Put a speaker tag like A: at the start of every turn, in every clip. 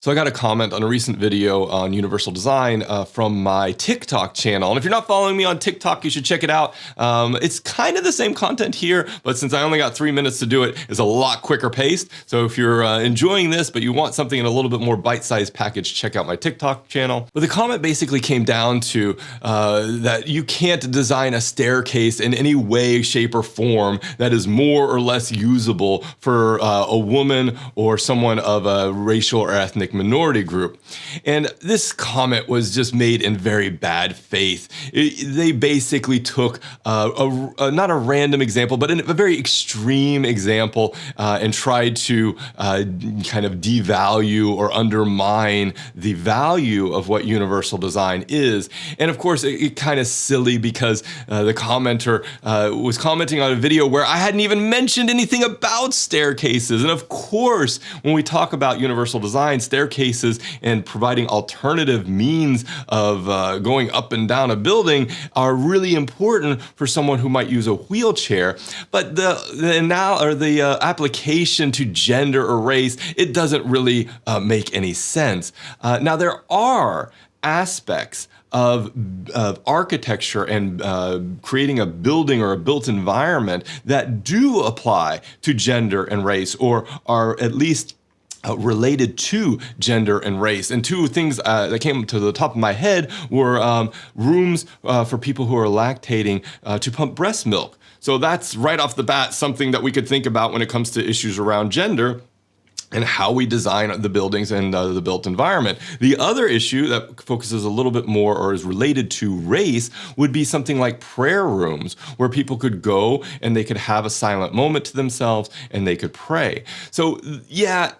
A: So I got a comment on a recent video on universal design from my TikTok channel. And if you're not following me on TikTok, you should check it out. It's kind of the same content here, but since I only got 3 minutes to do it, it's a lot quicker paced. So if you're enjoying this, but you want something in a little bit more bite-sized package, check out my TikTok channel. But the comment basically came down to that you can't design a staircase in any way, shape, or form that is more or less usable for a woman or someone of a racial or ethnic minority group. And this comment was just made in very bad faith. They basically took not a random example, but a very extreme example and tried to kind of devalue or undermine the value of what universal design is. And of course, it kind of silly because the commenter was commenting on a video where I hadn't even mentioned anything about staircases. And of course, when we talk about universal design, staircases and providing alternative means of going up and down a building are really important for someone who might use a wheelchair. But the application to gender or race, it doesn't really make any sense. Now there are aspects of architecture and creating a building or a built environment that do apply to gender and race, or are at least related to gender and race. And two things that came to the top of my head were rooms for people who are lactating to pump breast milk. So that's right off the bat something that we could think about when it comes to issues around gender and how we design the buildings and the built environment. The other issue that focuses a little bit more or is related to race would be something like prayer rooms, where people could go and they could have a silent moment to themselves and they could pray. So yeah,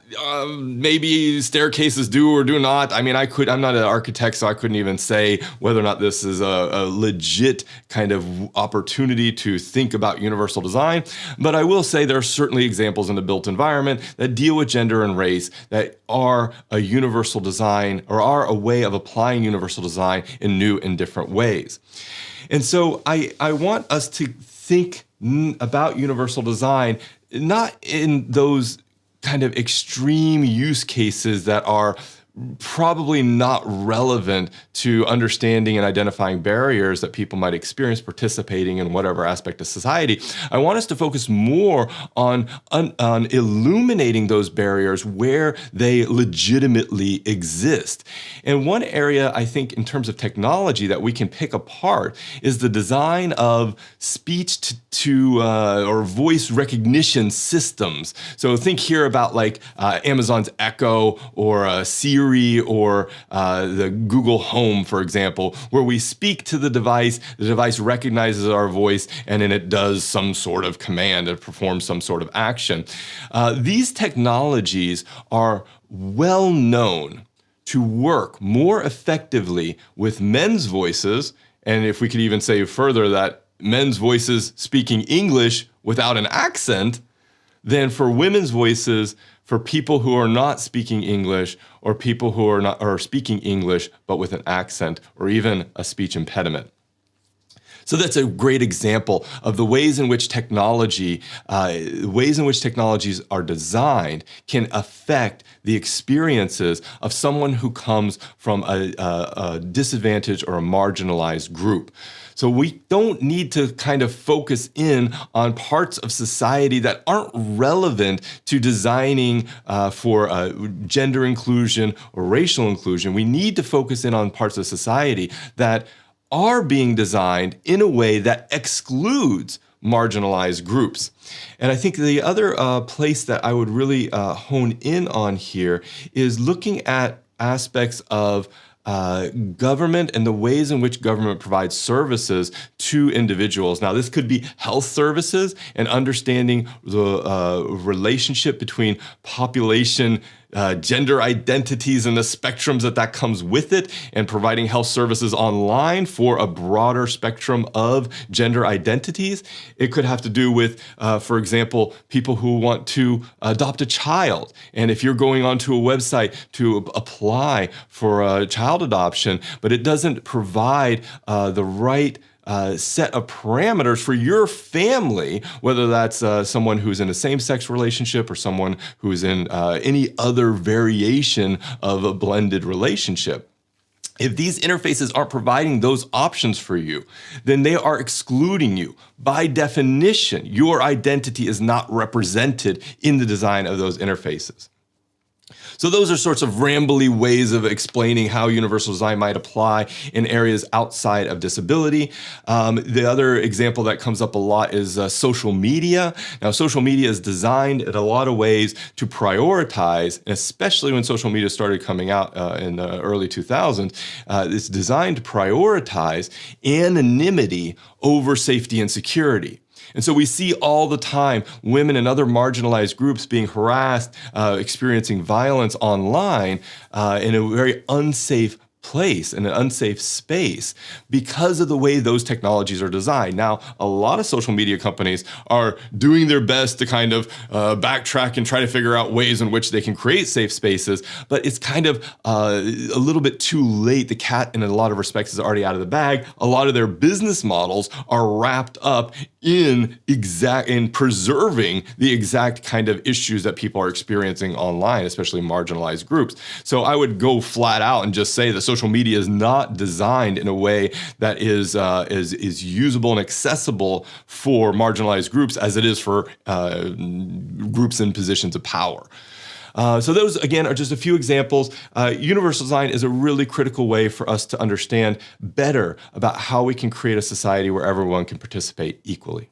A: maybe staircases do or do not. I mean, I'm not an architect, so I couldn't even say whether or not this is a legit kind of opportunity to think about universal design. But I will say there are certainly examples in the built environment that deal with gender and race that are a universal design, or are a way of applying universal design in new and different ways. And so I want us to think about universal design not in those kind of extreme use cases that are probably not relevant to understanding and identifying barriers that people might experience participating in whatever aspect of society. I want us to focus more on illuminating those barriers where they legitimately exist. And one area I think in terms of technology that we can pick apart is the design of speech to or voice recognition systems. So think here about like Amazon's Echo or Siri or the Google Home, for example, where we speak to the device recognizes our voice, and then it does some sort of command, it performs some sort of action. These technologies are well known to work more effectively with men's voices, and if we could even say further that men's voices speaking English without an accent, than for women's voices for people who are not speaking English, or people who are speaking English but with an accent or even a speech impediment. So that's a great example of the ways in which technologies are designed can affect the experiences of someone who comes from a disadvantaged or a marginalized group. So we don't need to kind of focus in on parts of society that aren't relevant to designing for gender inclusion or racial inclusion. We need to focus in on parts of society that are being designed in a way that excludes marginalized groups. And I think the other place that I would really hone in on here is looking at aspects of government and the ways in which government provides services to individuals. Now, this could be health services and understanding the relationship between population, gender identities and the spectrums that comes with it, and providing health services online for a broader spectrum of gender identities. It could have to do with, for example, people who want to adopt a child. And if you're going onto a website to apply for a child adoption, but it doesn't provide the right set of parameters for your family, whether that's someone who's in a same-sex relationship or someone who's in any other variation of a blended relationship. If these interfaces aren't providing those options for you, then they are excluding you. By definition, your identity is not represented in the design of those interfaces. So those are sorts of rambly ways of explaining how universal design might apply in areas outside of disability. The other example that comes up a lot is social media. Now, social media is designed in a lot of ways to prioritize, especially when social media started coming out in the early 2000s, it's designed to prioritize anonymity over safety and security. And so we see all the time women and other marginalized groups being harassed, experiencing violence online in a very unsafe place, in an unsafe space, because of the way those technologies are designed. Now, a lot of social media companies are doing their best to kind of backtrack and try to figure out ways in which they can create safe spaces, but it's kind of a little bit too late. The cat, in a lot of respects, is already out of the bag. A lot of their business models are wrapped up in preserving the exact kind of issues that people are experiencing online, especially marginalized groups. So I would go flat out and just say that social media is not designed in a way that is usable and accessible for marginalized groups as it is for groups in positions of power. So those, again, are just a few examples. Universal design is a really critical way for us to understand better about how we can create a society where everyone can participate equally.